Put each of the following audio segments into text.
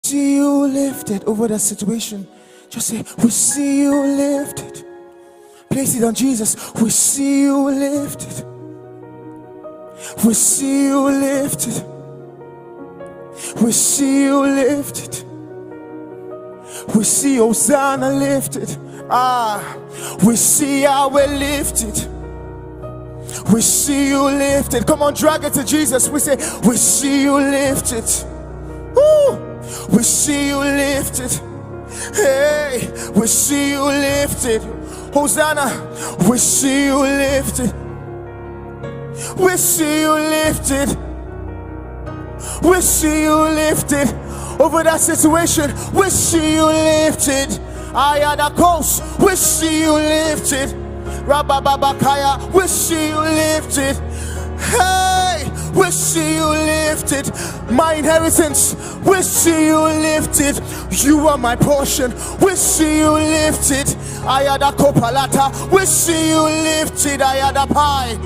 See you lifted over that situation. Just say, we see you lifted. Place it on Jesus. We see you lifted. We see you lifted. We see you lifted. We see Hosanna lifted. We see Yahweh lifted. We see you lifted. Come on, drag it to Jesus. We say, we see you lifted. Woo! We see you lifted. Hey, we see you lifted. Hosanna, we see you lifted. We see you lifted. We see you lifted over that situation. We see you lifted. Ayada coast, we see you lifted. Rabababakaya, we see you lifted. Hey, we see you lifted. My inheritance, we see you lifted. You are my portion. We see you lifted. Ayada kopalata, we see you lifted. Ayada pai,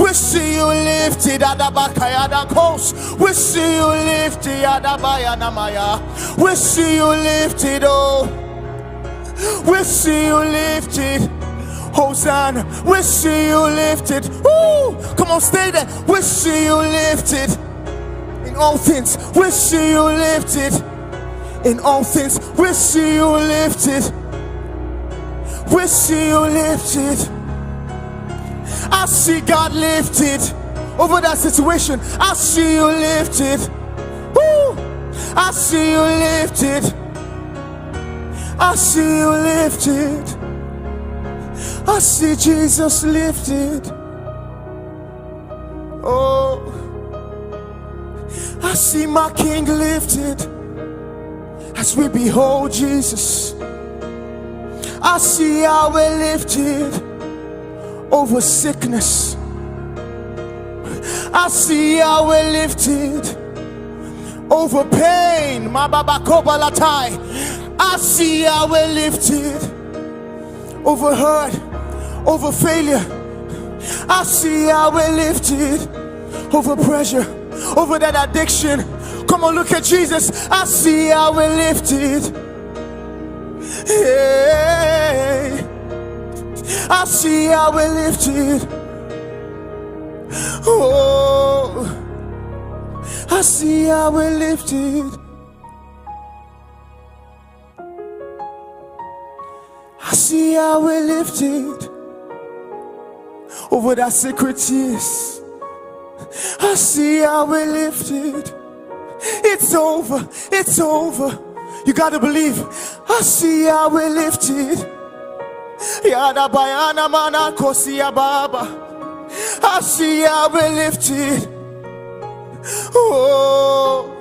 we see you lifted. Adabakayada coast, we see you lifted. Adabayana maya, we see you lifted. Oh, we see you lifted. Hosanna, we see you lifted. Woo! Come on, stay there. We see you lifted. In all things, we see you lifted. In all things, we see you lifted. We see you lifted. I see God lifted over that situation. I see you lifted. Woo! I see you lifted. I see you lifted. I see Jesus lifted. Oh, I see my King lifted as we behold Jesus. I see Yahweh lifted over sickness. I see Yahweh lifted over pain. I see Yahweh lifted over hurt, over failure. I see Yahweh lifted over pressure, over that addiction. Come on, look at Jesus. I see Yahweh lifted. Hey, I see Yahweh lifted. Oh, I see Yahweh lifted. I see Yahweh lifted over that secret tears. I see Yahweh lifted. It's over. It's over. You gotta believe. I see Yahweh lifted. Yada bayana mana kosia baba. I see Yahweh lifted. Oh,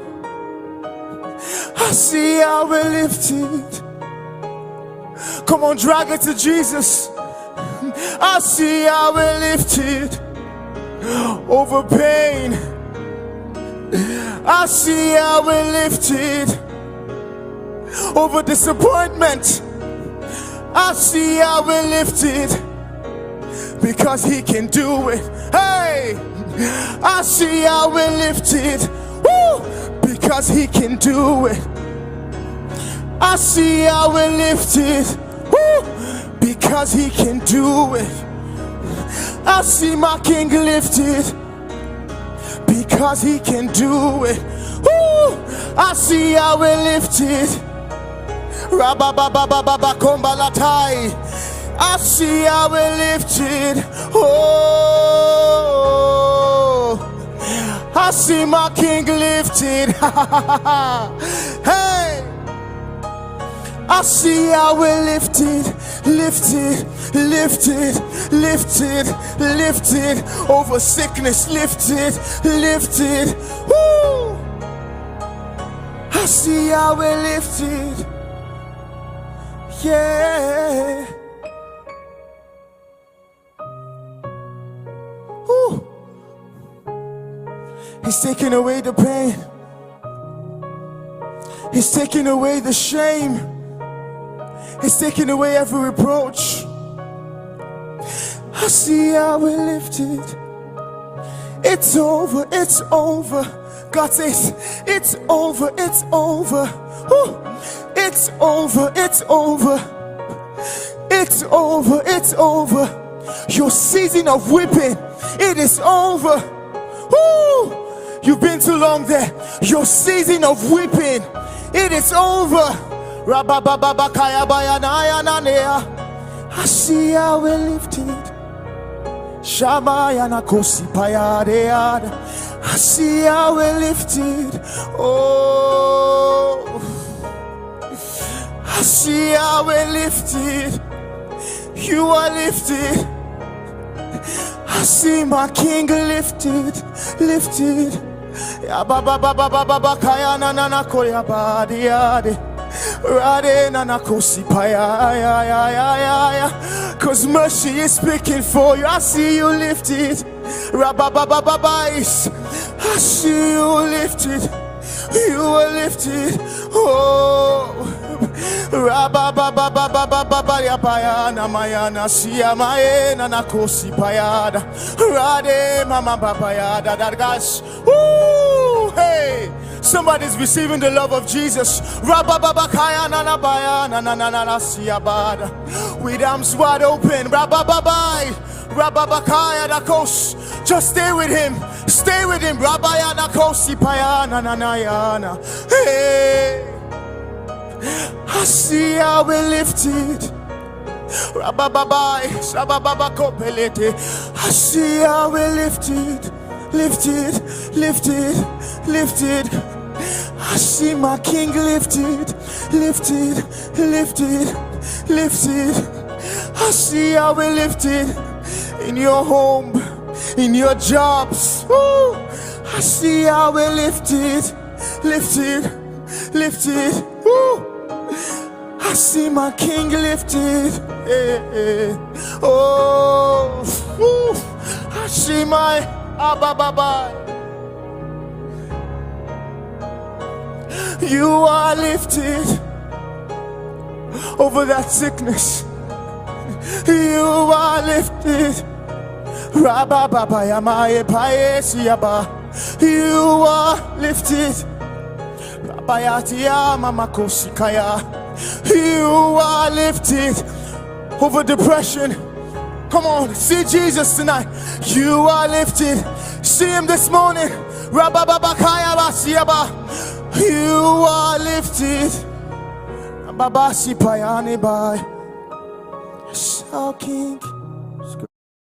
I see Yahweh lifted. Come on, drag it to Jesus. I see Yahweh lifted over pain. I see Yahweh lifted over disappointment. I see Yahweh lifted because He can do it. Hey, I see Yahweh lifted. Woo, because He can do it. I see Yahweh lifted. Woo, because He can do it. I see my King lifted because He can do it. Woo, I see Yahweh lifted. Rababababababalatai. I see Yahweh lifted. Oh, I see my King lifted. Hey, I see Yahweh lifted, lifted, lifted, lifted, lifted over sickness, lifted, lifted. Woo! I see Yahweh lifted. Yeah. Woo! He's taking away the pain. He's taking away the shame. He's taking away every reproach. I see Yahweh lifted. It's over, it's over. God says, it's over, it's over. Woo. It's over, it's over. It's over, it's over. Your season of weeping, it is over. Woo. You've been too long there. Your season of weeping, it is over. I see how we lifted. Shabayana kosi payade. I see how we lifted. Oh, I see how we lifted. You are lifted. I see my King lifted, lifted. Ya baba baba baba kaya na na na koya badi ade. Rade na na kosi paya ya ya ya ya. 'Cause mercy is speaking for you. I see you lifted. Rabababababais. I see you lifted. You are lifted. Oh, Rabababababababa ya payana mayana siya maena na kosi payada. Rade mama papayada that guys. Woo! Hey, somebody's receiving the love of Jesus. Rabababakaya na na bayana na na na siya bada. With arms wide open. Rabababai. Rababakaya da kos. Just stay with him. Stay with him. Rabayana kosi payana na na yana. Hey, I see how we lifted. Rabababai, sabababakopelete. I see how we lifted, lifted, lifted, lifted. I see my King lifted, lifted, lifted, lifted. I see how we lifted in your home, in your jobs. Woo. I see how we lifted, lifted, lifted. Woo. I see my King lifted. Oh, woo. I see my Abba. You are lifted over that sickness. You are lifted. You are lifted. You are lifted over depression. Come on, see Jesus tonight. You are lifted. See him this morning. You are lifted. Yes, our King.